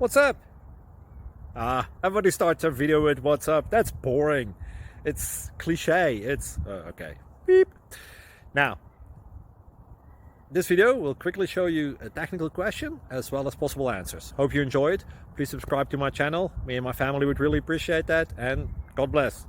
What's up? Everybody starts a video with what's up. That's boring. It's cliche. It's okay. Beep. Now, this video will quickly show you a technical question as well as possible answers. Hope you enjoyed. Please subscribe to my channel. Me and my family would really appreciate that, and God bless.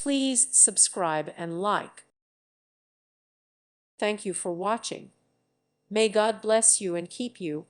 Please subscribe and like. Thank you for watching. May God bless you and keep you.